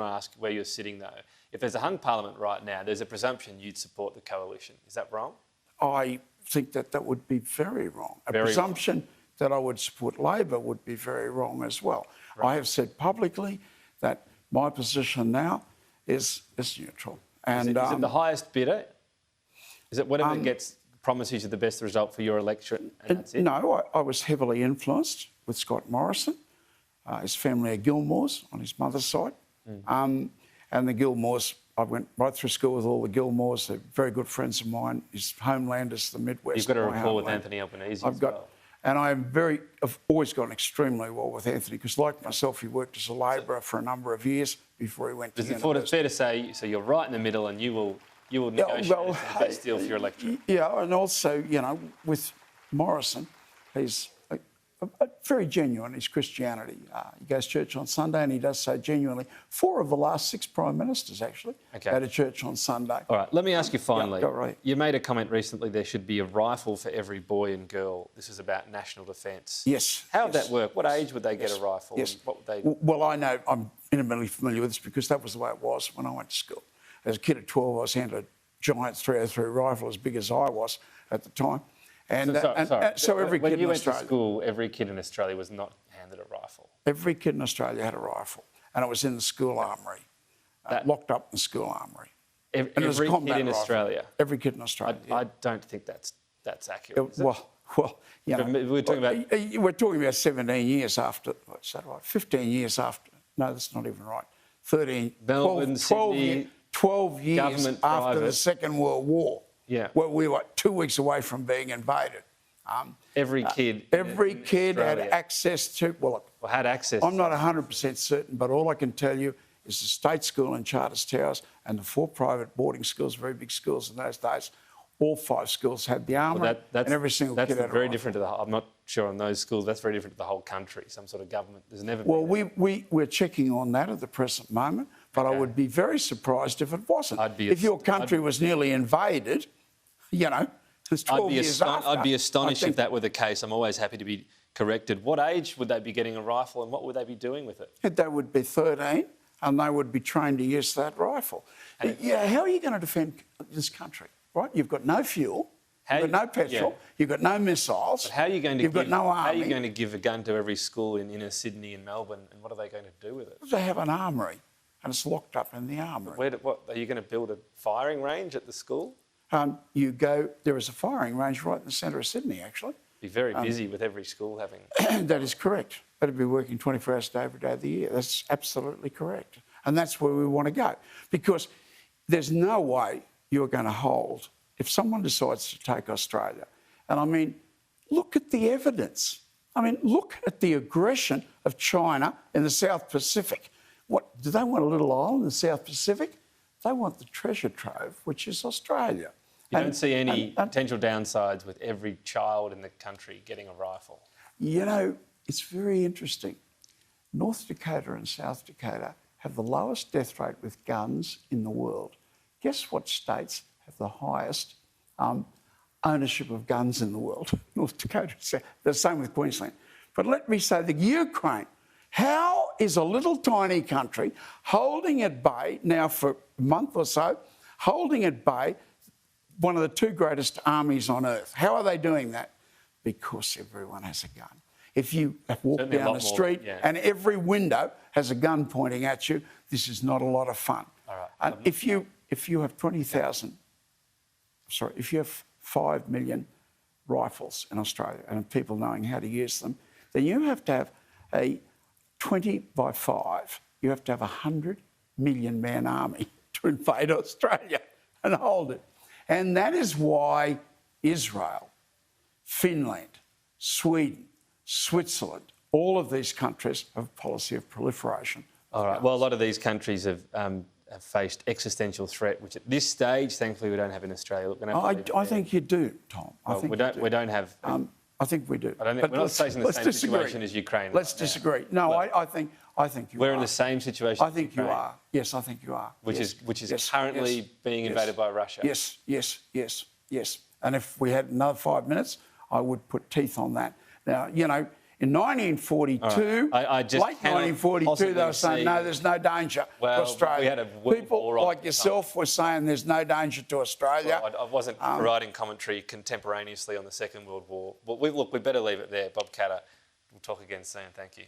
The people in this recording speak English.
I ask where you're sitting, though. If there's a hung parliament right now, there's a presumption you'd support the coalition. Is that wrong? I think that would be very wrong. A Very presumption that I would support Labor would be very wrong as well. Right. I have said publicly that my position now is neutral. And Is it the highest bidder? Is it whatever promises you the best result for your electorate? And that's it? No, I was heavily influenced with Scott Morrison. His family are Gilmores on his mother's side. And the Gilmores, I went right through school with all the Gilmores. They're very good friends of mine. His homeland is the Midwest. You've got a my rapport with homeland. Anthony Albanese I've as got, well. and I've always gone extremely well with Anthony because, like myself, he worked as a labourer for a number of years before he went to university. It's fair to say, so you're right in the middle and you will negotiate the best deal for your electorate? Yeah, and also, with Morrison, he's very genuine, his Christianity. He goes to church on Sunday and he does so genuinely. 4 of the last 6 Prime Ministers, actually, go to church on Sunday. All right, let me ask you finally. Yeah, go right. You made a comment recently there should be a rifle for every boy and girl. This is about national defence. Yes. How would that work? What age would they get a rifle? Yes. And what would they... Well, I know, I'm intimately familiar with this because that was the way it was when I went to school. As a kid at 12, I was handed a giant 303 rifle as big as I was at the time. And so every kid in Australia... When you went to school, every kid in Australia was not handed a rifle? Every kid in Australia had a rifle, and it was in the school armoury, locked up in the school armoury. Every kid in Australia? Every kid in Australia. I don't think that's accurate, is it? Well, We're talking about... We're talking about 17 years after... Is that right? 15 years after... No, that's not even right. 13... Melbourne, 12 years after the Second World War. Yeah. Where we were 2 weeks away from being invaded. Every kid had access to... Well, had access. I'm not 100% certain, but all I can tell you is the state school in Charters Towers and the 4 private boarding schools, very big schools in those days, all 5 schools had the armoury, and every single kid had a very rifle. different to the... I'm not sure on those schools. That's very different to the whole country, some sort of government. There's never been... Well, we're checking on that at the present moment, but I would be very surprised if it wasn't. If your country was nearly invaded, it's 12 years after. I'd be astonished if that were the case. I'm always happy to be corrected. What age would they be getting a rifle and what would they be doing with it? They would be 13 and they would be trained to use that rifle. How are you going to defend this country, right? You've got no fuel, you've got no petrol, you've got no missiles, but how are you going to you've got no army. How are you going to give a gun to every school in inner Sydney and Melbourne and what are they going to do with it? They have an armoury and it's locked up in the armoury. What are you going to build a firing range at the school? There is a firing range right in the centre of Sydney, actually. Be very busy with every school having... That is correct. That'd be working 24 hours a day, every day of the year. That's absolutely correct. And that's where we want to go. Because there's no way you're going to hold, if someone decides to take Australia, and I mean, look at the evidence. I mean, look at the aggression of China in the South Pacific. What, do they want a little island in the South Pacific? They want the treasure trove, which is Australia. You don't see any potential downsides with every child in the country getting a rifle? It's very interesting. North Dakota and South Dakota have the lowest death rate with guns in the world. Guess what states have the highest ownership of guns in the world? North Dakota. The same with Queensland. But let me say, the Ukraine. How is a little tiny country holding at bay now for a month or so, holding at bay one of the 2 greatest armies on earth? How are they doing that? Because everyone has a gun. If you walk down the street and every window has a gun pointing at you, this is not a lot of fun. All right. And if you have 20,000, if you have 5 million rifles in Australia and people knowing how to use them, then you have to have a 20 by 5, you have to have a 100 million man army to invade Australia and hold it. And that is why Israel, Finland, Sweden, Switzerland, all of these countries have a policy of proliferation. All right. Well, a lot of these countries have faced existential threat, which at this stage, thankfully, we don't have in Australia. I think you do, Tom. We don't have... I think we do. We're not facing the same situation as Ukraine. Let's disagree. No, I think you are. We're in the same situation. I think you are. Yes, I think you are. Which is currently being invaded by Russia. Yes. And if we had another 5 minutes, I would put teeth on that. Now, In 1942, I just late cannot 1942, they were saying, possibly no, see- there's no danger Well, to Australia. we had a world People war on like at the yourself were saying there's no danger to Australia. I wasn't writing commentary contemporaneously on the Second World War. But look, we better leave it there. Bob Katter, we'll talk again soon. Thank you.